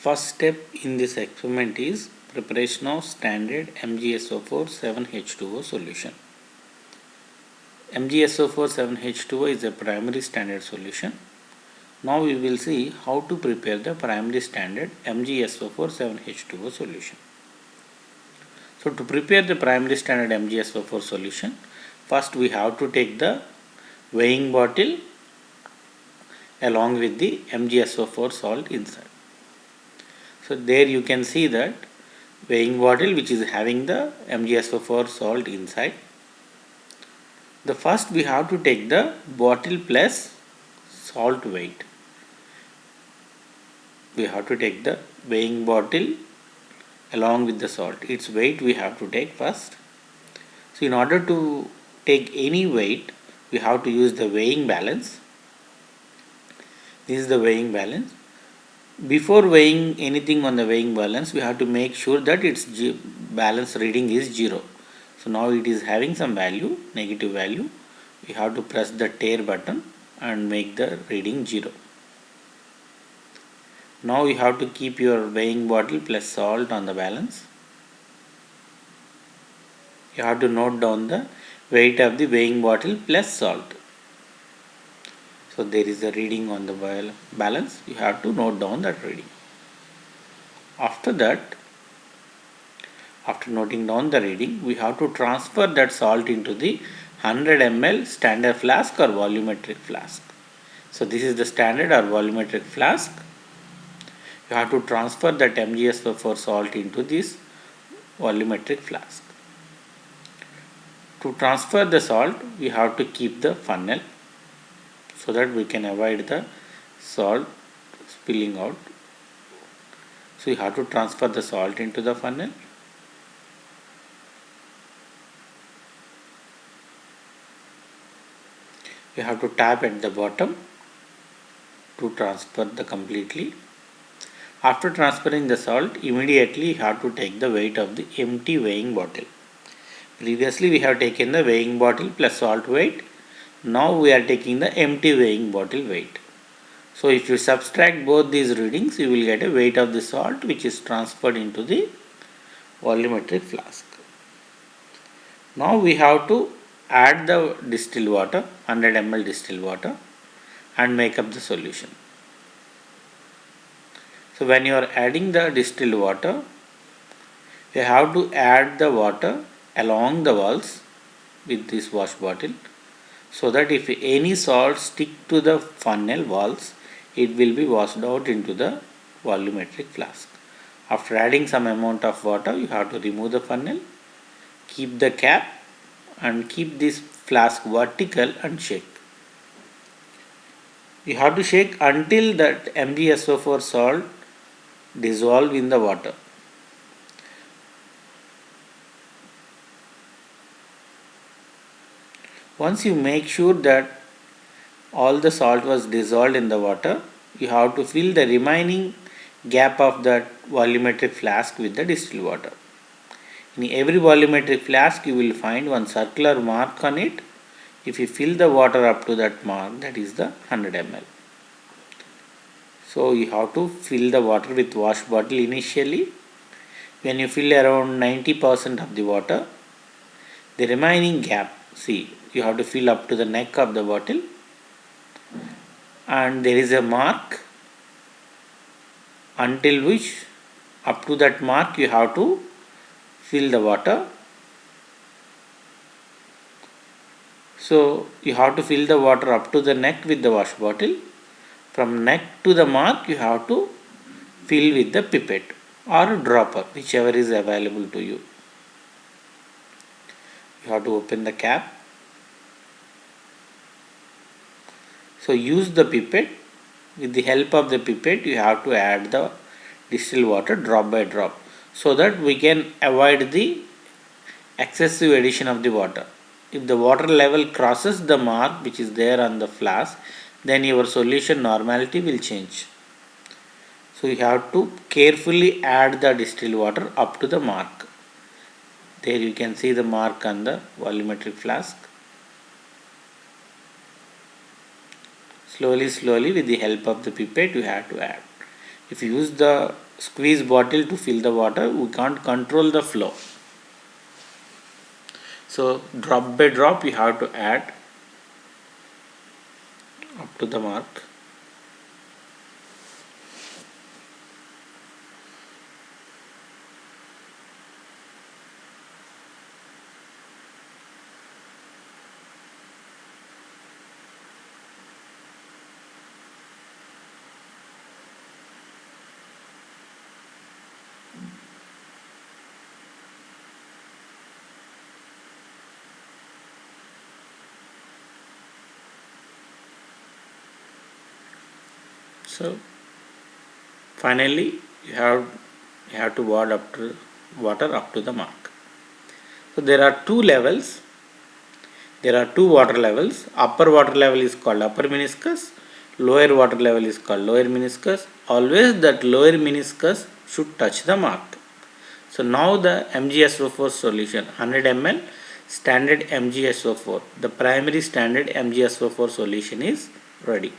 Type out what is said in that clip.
First step in this experiment is preparation of standard MgSO4 7H2O solution. MgSO4 7H2O is a primary standard solution. Now we will see how to prepare the primary standard MgSO4 7H2O solution. So to prepare the primary standard MgSO4 solution, first we have to take the weighing bottle along with the MgSO4 salt inside. So there you can see that weighing bottle which is having the MgSO4 salt inside. The first we have to take the bottle plus salt weight. We have to take the weighing bottle along with the salt. Its weight we have to take first. So in order to take any weight, we have to use the weighing balance. This is the weighing balance. Before weighing anything on the weighing balance, we have to make sure that its balance reading is 0. So now it is having some value, negative value. We have to press the tare button and make the reading 0. Now you have to keep your weighing bottle plus salt on the balance. You have to note down the weight of the weighing bottle plus salt. So there is a reading on the balance. You have to note down that reading. After that, after noting down the reading, we have to transfer that salt into the 100 ml standard flask or volumetric flask. So this is the standard or volumetric flask. You have to transfer that MgSO4 salt into this volumetric flask. To transfer the salt, we have to keep the funnel so that we can avoid the salt spilling out. So you have to transfer the salt into the funnel. You have to tap at the bottom to transfer the completely. After transferring the salt, immediately you have to take the weight of the empty weighing bottle. Previously we have taken the weighing bottle plus salt weight. Now we are taking the empty weighing bottle weight. So if you subtract both these readings, you will get a weight of the salt which is transferred into the volumetric flask. Now we have to add the distilled water, 100 ml distilled water, and make up the solution. So when you are adding the distilled water, you have to add the water along the walls with this wash bottle, so that if any salt stick to the funnel walls, it will be washed out into the volumetric flask. After adding some amount of water, you have to remove the funnel, keep the cap and keep this flask vertical and shake. You have to shake until that MgSO4 salt dissolve in the water. Once you make sure that all the salt was dissolved in the water, you have to fill the remaining gap of that volumetric flask with the distilled water. In every volumetric flask you will find one circular mark on it. If you fill the water up to that mark, that is the 100 ml. So you have to fill the water with wash bottle initially. When you fill around 90% of the water, the remaining gap, see, you have to fill up to the neck of the bottle, and there is a mark until which up to that mark you have to fill the water. So you have to fill the water up to the neck with the wash bottle. From neck to the mark you have to fill with the pipette or dropper, whichever is available to you. You have to open the cap. So use the pipette. With the help of the pipette, you have to add the distilled water drop by drop, so that we can avoid the excessive addition of the water. If the water level crosses the mark which is there on the flask, then your solution normality will change. So you have to carefully add the distilled water up to the mark. There you can see the mark on the volumetric flask. Slowly with the help of the pipette you have to add. If you use the squeeze bottle to fill the water, we can't control the flow. So drop by drop you have to add up to the mark. So finally you have to water up to the mark. So there are two levels. There are two water levels. Upper water level is called upper meniscus. Lower water level is called lower meniscus. Always that lower meniscus should touch the mark. So now the MgSO4 solution 100 ml standard MgSO4, the primary standard MgSO4 solution is ready.